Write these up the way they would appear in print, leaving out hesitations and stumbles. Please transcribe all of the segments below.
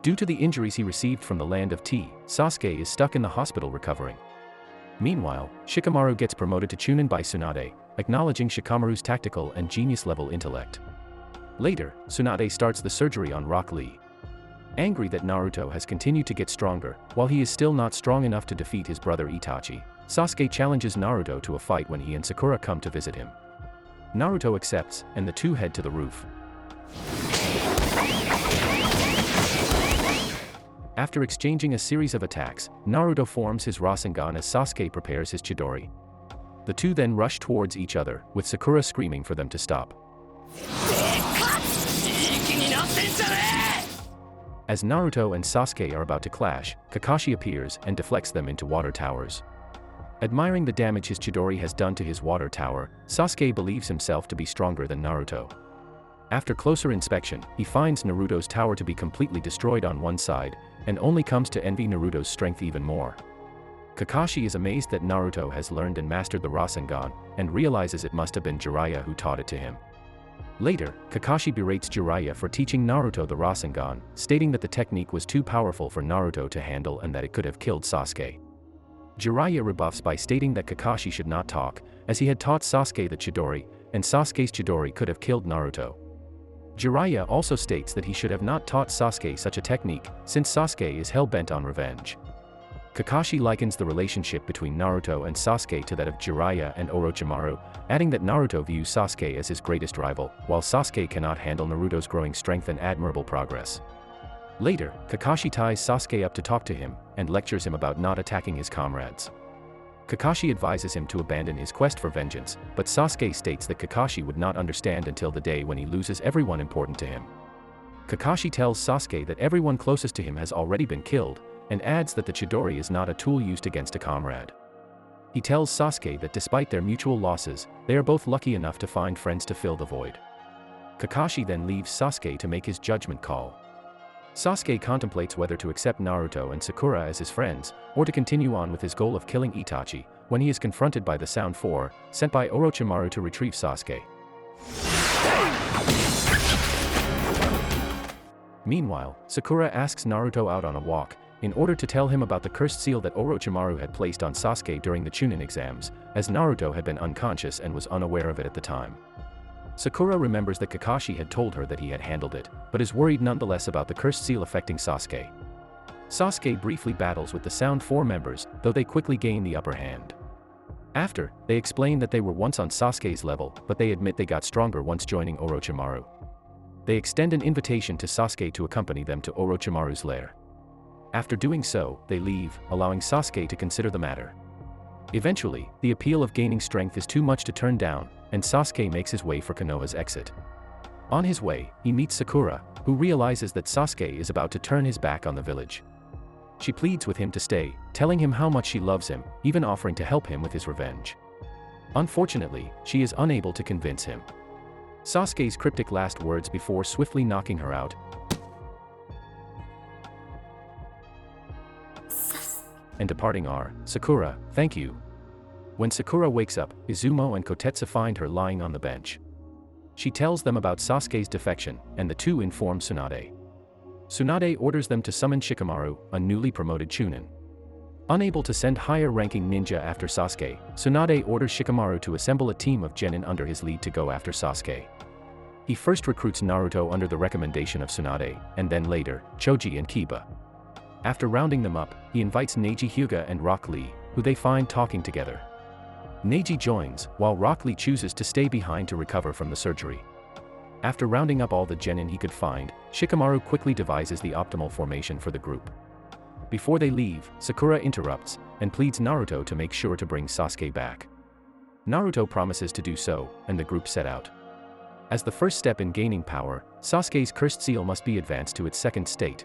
Due to the injuries he received from the land of tea, Sasuke is stuck in the hospital recovering. Meanwhile, Shikamaru gets promoted to Chunin by Tsunade, acknowledging Shikamaru's tactical and genius-level intellect. Later, Tsunade starts the surgery on Rock Lee. Angry that Naruto has continued to get stronger, while he is still not strong enough to defeat his brother Itachi, Sasuke challenges Naruto to a fight when he and Sakura come to visit him. Naruto accepts, and the two head to the roof. After exchanging a series of attacks, Naruto forms his Rasengan as Sasuke prepares his Chidori. The two then rush towards each other, with Sakura screaming for them to stop. As Naruto and Sasuke are about to clash, Kakashi appears and deflects them into water towers. Admiring the damage his Chidori has done to his water tower, Sasuke believes himself to be stronger than Naruto. After closer inspection, he finds Naruto's tower to be completely destroyed on one side, and only comes to envy Naruto's strength even more. Kakashi is amazed that Naruto has learned and mastered the Rasengan, and realizes it must have been Jiraiya who taught it to him. Later, Kakashi berates Jiraiya for teaching Naruto the Rasengan, stating that the technique was too powerful for Naruto to handle and that it could have killed Sasuke. Jiraiya rebuffs by stating that Kakashi should not talk, as he had taught Sasuke the Chidori, and Sasuke's Chidori could have killed Naruto. Jiraiya also states that he should have not taught Sasuke such a technique, since Sasuke is hell-bent on revenge. Kakashi likens the relationship between Naruto and Sasuke to that of Jiraiya and Orochimaru, adding that Naruto views Sasuke as his greatest rival, while Sasuke cannot handle Naruto's growing strength and admirable progress. Later, Kakashi ties Sasuke up to talk to him, and lectures him about not attacking his comrades. Kakashi advises him to abandon his quest for vengeance, but Sasuke states that Kakashi would not understand until the day when he loses everyone important to him. Kakashi tells Sasuke that everyone closest to him has already been killed, and adds that the Chidori is not a tool used against a comrade. He tells Sasuke that despite their mutual losses, they are both lucky enough to find friends to fill the void. Kakashi then leaves Sasuke to make his judgment call. Sasuke contemplates whether to accept Naruto and Sakura as his friends, or to continue on with his goal of killing Itachi, when he is confronted by the Sound 4, sent by Orochimaru to retrieve Sasuke. Meanwhile, Sakura asks Naruto out on a walk, in order to tell him about the cursed seal that Orochimaru had placed on Sasuke during the Chunin exams, as Naruto had been unconscious and was unaware of it at the time. Sakura remembers that Kakashi had told her that he had handled it, but is worried nonetheless about the cursed seal affecting Sasuke. Sasuke briefly battles with the Sound 4 members, though they quickly gain the upper hand. After, they explain that they were once on Sasuke's level, but they admit they got stronger once joining Orochimaru. They extend an invitation to Sasuke to accompany them to Orochimaru's lair. After doing so, they leave, allowing Sasuke to consider the matter. Eventually, the appeal of gaining strength is too much to turn down, and Sasuke makes his way for Konoha's exit. On his way, he meets Sakura, who realizes that Sasuke is about to turn his back on the village. She pleads with him to stay, telling him how much she loves him, even offering to help him with his revenge. Unfortunately, she is unable to convince him. Sasuke's cryptic last words before swiftly knocking her out and departing are, "Sakura, thank you." When Sakura wakes up, Izumo and Kotetsu find her lying on the bench. She tells them about Sasuke's defection, and the two inform Tsunade. Tsunade orders them to summon Shikamaru, a newly promoted Chunin. Unable to send higher-ranking ninja after Sasuke, Tsunade orders Shikamaru to assemble a team of genin under his lead to go after Sasuke. He first recruits Naruto under the recommendation of Tsunade, and then later, Choji and Kiba. After rounding them up, he invites Neji Hyuga and Rock Lee, who they find talking together. Neji joins, while Rock Lee chooses to stay behind to recover from the surgery. After rounding up all the genin he could find, Shikamaru quickly devises the optimal formation for the group. Before they leave, Sakura interrupts, and pleads Naruto to make sure to bring Sasuke back. Naruto promises to do so, and the group set out. As the first step in gaining power, Sasuke's cursed seal must be advanced to its second state.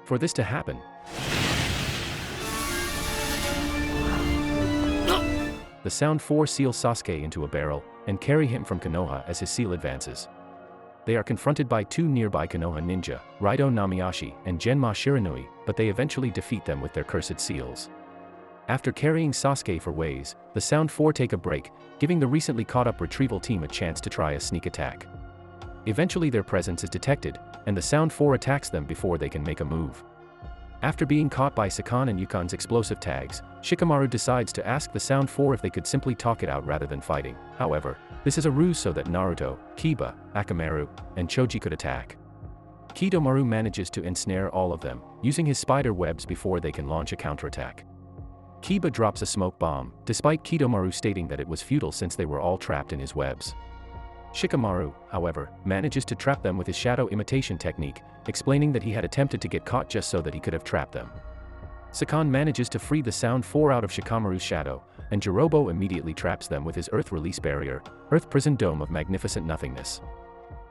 For this to happen, the Sound 4 seal Sasuke into a barrel, and carry him from Konoha as his seal advances. They are confronted by two nearby Konoha ninja, Raido Namiyashi and Genma Shiranui, but they eventually defeat them with their cursed seals. After carrying Sasuke for ways, the Sound 4 take a break, giving the recently caught-up retrieval team a chance to try a sneak attack. Eventually their presence is detected, and the Sound 4 attacks them before they can make a move. After being caught by Sakan and Yukon's explosive tags, Shikamaru decides to ask the Sound 4 if they could simply talk it out rather than fighting. However, this is a ruse so that Naruto, Kiba, Akamaru, and Choji could attack. Kidomaru manages to ensnare all of them, using his spider webs before they can launch a counterattack. Kiba drops a smoke bomb, despite Kidomaru stating that it was futile since they were all trapped in his webs. Shikamaru, however, manages to trap them with his shadow imitation technique, explaining that he had attempted to get caught just so that he could have trapped them. Sakan manages to free the Sound 4 out of Shikamaru's shadow, and Jirobo immediately traps them with his Earth Release Barrier, Earth Prison Dome of Magnificent Nothingness.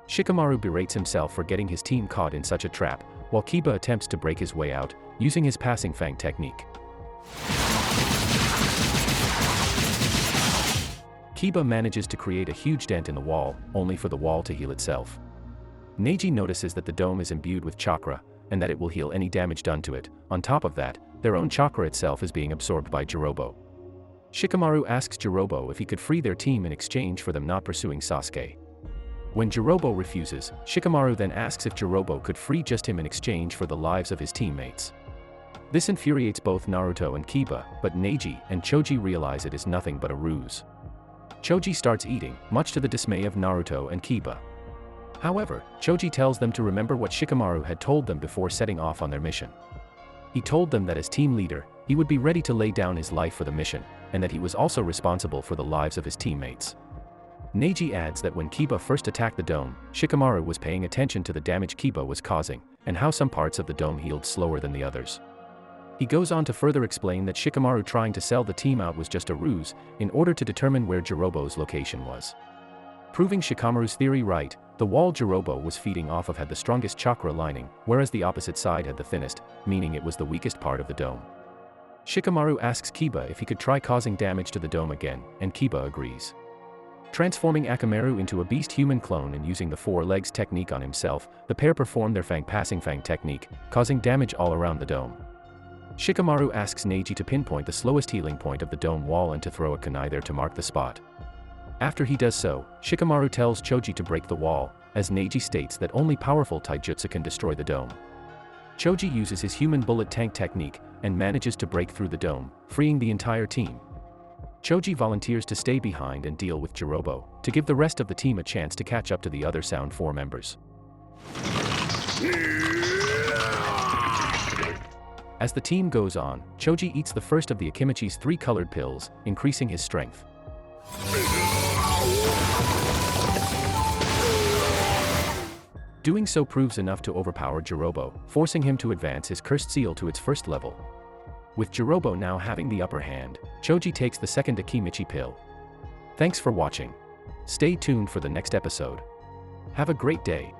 Shikamaru berates himself for getting his team caught in such a trap, while Kiba attempts to break his way out, using his Passing Fang technique. Kiba manages to create a huge dent in the wall, only for the wall to heal itself. Neji notices that the dome is imbued with chakra, and that it will heal any damage done to it. On top of that, their own chakra itself is being absorbed by Jirobo. Shikamaru asks Jirobo if he could free their team in exchange for them not pursuing Sasuke. When Jirobo refuses, Shikamaru then asks if Jirobo could free just him in exchange for the lives of his teammates. This infuriates both Naruto and Kiba, but Neji and Choji realize it is nothing but a ruse. Choji starts eating, much to the dismay of Naruto and Kiba. However, Choji tells them to remember what Shikamaru had told them before setting off on their mission. He told them that as team leader, he would be ready to lay down his life for the mission, and that he was also responsible for the lives of his teammates. Neji adds that when Kiba first attacked the dome, Shikamaru was paying attention to the damage Kiba was causing, and how some parts of the dome healed slower than the others. He goes on to further explain that Shikamaru trying to sell the team out was just a ruse, in order to determine where Jirobo's location was. Proving Shikamaru's theory right, the wall Jirobo was feeding off of had the strongest chakra lining, whereas the opposite side had the thinnest, meaning it was the weakest part of the dome. Shikamaru asks Kiba if he could try causing damage to the dome again, and Kiba agrees. Transforming Akamaru into a beast human clone and using the 4 legs technique on himself, the pair perform their Passing Fang technique, causing damage all around the dome. Shikamaru asks Neji to pinpoint the slowest healing point of the dome wall and to throw a kunai there to mark the spot. After he does so, Shikamaru tells Choji to break the wall, as Neji states that only powerful taijutsu can destroy the dome. Choji uses his human bullet tank technique, and manages to break through the dome, freeing the entire team. Choji volunteers to stay behind and deal with Jirobo, to give the rest of the team a chance to catch up to the other Sound 4 members. As the team goes on, Choji eats the first of the Akimichi's 3 colored pills, increasing his strength. Doing so proves enough to overpower Jirobo, forcing him to advance his cursed seal to its first level. With Jirobo now having the upper hand, Choji takes the second Akimichi pill. Thanks for watching. Stay tuned for the next episode. Have a great day.